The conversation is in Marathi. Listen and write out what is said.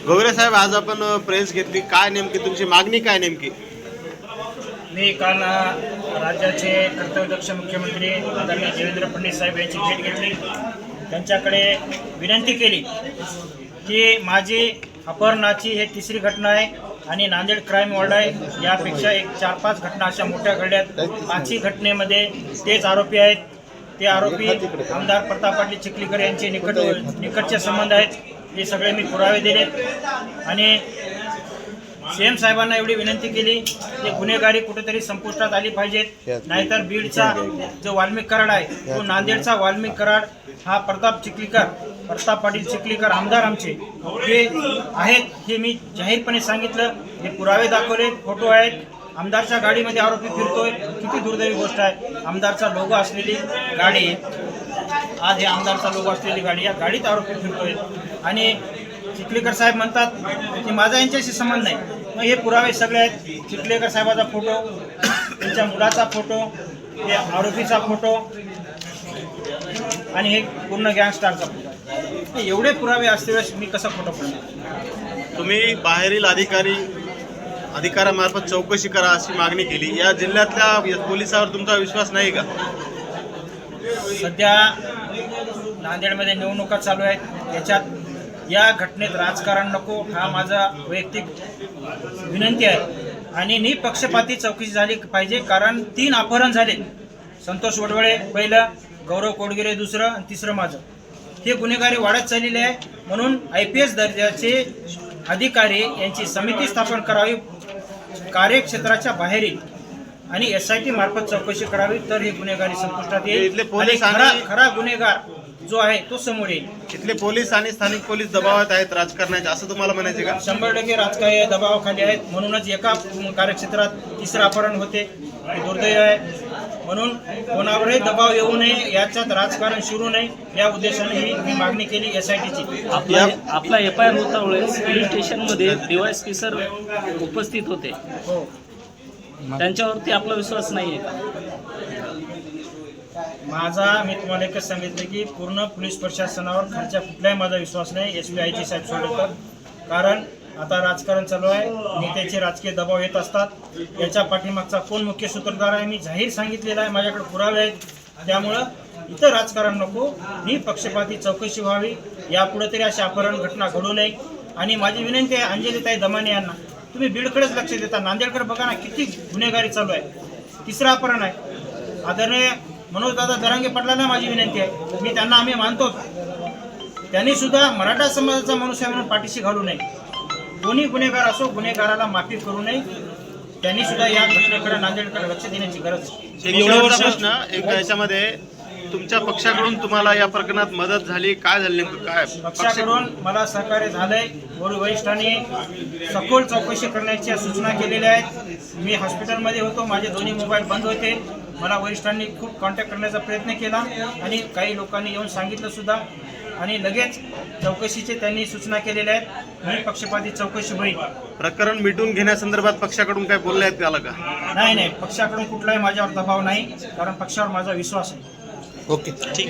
गोगरे साहेब, आज आपण प्रेस घेतली, काय नेमकी तुमची मागणी काय नेमकी? मी काल राज्याचे कर्तव्यदक्ष मुख्यमंत्री आदरणीय देवेंद्र फडणवीस साहेब यांची भेट घेतली. त्यांच्याकडे विनंती केली की माझी अपहरणाची हे तिसरी घटना आहे आणि नांदेड क्राईम वॉर्ड आहे. यापेक्षा एक 4-5 घटना अशा मोठ्या घडल्यात. 5ही घटनेमध्ये तेच आरोपी आहेत. ते आरोपी आमदार प्रताप पाटील चिखलीकर यांचे निकटचे संबंध आहेत. हे सगळे मी पुरावे दिलेत आणि सीएम साहेबांना एवढी विनंती केली की गुन्हेगारी कुठेतरी संपुष्टात आली पाहिजेत. नाहीतर बीडचा जो वाल्मिक कराड आहे तो नांदेडचा वाल्मिक कराड हा प्रताप पाटील चिखलीकर आमदार आमचे हे आहेत. हे मी जाहीरपणे सांगितलं. हे पुरावे दाखवले, फोटो आहेत. आमदारच्या गाडीमध्ये आरोपी फिरतोय. किती दुर्दैवी गोष्ट आहे. आमदारचा लोगो असलेली गाडी, आज हे आमदारचा लोगो असलेली गाडी, या गाडीत आरोपी फिरतोय आणि चिखलीकर साहेब म्हणतात की माझा यांच्याशी संबंध नाही. मग हे पुरावे सगळे आहेत. चिखलीकर साहेबाचा फोटो, त्यांच्या मुलाचा फोटो, हे आरोपीचा फोटो आणि हे पूर्ण गँगस्टारचा फोटो. एवढे पुरावे असल्यास मी कसा फोटो पडणार? तुम्ही बाहेरील अधिकाऱ्यामार्फत चौकशी करा अशी मागणी केली. या जिल्ह्यातल्या पोलिसावर तुमचा विश्वास नाही का? सध्या नांदेडमध्ये निवडणुका चालू आहेत. याच्यात या घटनेत राजकारण नको, हा माझा वैयक्तिक विनंती आहे. आणि निपक्षपाती चौकशी झाली पाहिजे. कारण 3 अपहरण झाले. संतोष वडवळे पहिलं, गौरव कोडगिरे दुसरं आणि तिसरं माझं. हे गुन्हेगारी वाढत चाललेली आहे. म्हणून IPS दर्जाचे अधिकारी यांची समिती स्थापन करावी, कार्यक्षेत्राच्या बाहेरील, आणि SIT मार्फत चौकशी करावी. तर हे गुन्हेगारी संपुष्टात येईल आणि खरा गुन्हेगार जो आहे तो समोर येईल. इथले पोलीस आणि स्थानिक पोलीस दबावात आहेत राजकारणाचे, असं तुम्हाला म्हणायचे का? 100% राजकीय दबावाखाली आहेत. म्हणूनच एका कार्यक्षेत्रात तिसरं अपहरण होते. दुर्दैव आहे. म्हणून कोणावरही दबाव येऊ नये, याच्यात राजकारण शिरू नये, या उद्देशाने मी मागणी केली SITची. आपला FIR होता वेळेस पोलीस स्टेशनमध्ये DYSP सर उपस्थित होते. हो, त्यांच्यावरती आपला विश्वास नाही आहे का? मी तुम्हाला एकच सांगितलं की पूर्ण पोलीस प्रशासनावर खालच्या कुठलाही माझा विश्वास नाही, SP IG साहेब सोडले तर. कारण आता राजकारण चालू आहे. नेत्याचे राजकीय दबाव येत असतात. याच्या पाठीमागचा कोण मुख्य सूत्रधार आहे मी जाहीर सांगितलेला आहे. माझ्याकडे पुरावे आहेत. त्यामुळं इथं राजकारण नको, निपक्षपाती चौकशी व्हावी. यापुढे तरी अशा अपहरण घटना घडू नये. आणि माझी विनंती आहे अंजलीताई दमाने यांना, तुम्ही बीडकडेच लक्ष देता. नांदेडकडे बघा ना, किती गुन्हेगारी चालू आहे. तिसरं अपहरण आहे. आदरणीय मनोजदादा जरांगे पाटलांना माझी विनंती आहे, मी त्यांना आम्ही मानतो, त्यांनी सुद्धा मराठा समाजाचा माणूस आहे म्हणून पाठीशी घालू नये. कोणी गुन्हेगार असो, गुन्हेगाराला माफी करू नये. त्यांनी सुद्धा या घटनेकडे, नांदेडकडे लक्ष देण्याची गरज आहे. प्रश्न एक, याच्यामध्ये तुमच्या पक्षाकडून तुम्हाला या प्रकरणात मदत झाली, काय झालं नेमकं? काय पक्षाकडून मला सहकार्य झालंय. वरिष्ठांनी सखोल चौकशी करण्याच्या सूचना केलेल्या आहेत. मी हॉस्पिटलमध्ये होतो, माझे दोन्ही मोबाईल बंद होते. मला वरिष्ठांनी खूप कॉन्टॅक्ट करण्याचा प्रयत्न केला आणि काही लोकांनी येऊन सांगितलं सुद्धा. आणि लगेच चौकशीचे त्यांनी सूचना केलेल्या आहेत. निपक्षपाती चौकशी होईल. प्रकरण मिटून घेण्यासंदर्भात पक्षाकडून काय बोलले आहेत त्याला का? नाही, पक्षाकडून कुठलाही माझ्यावर दबाव नाही. कारण पक्षावर माझा विश्वास आहे. ओके, ठीक.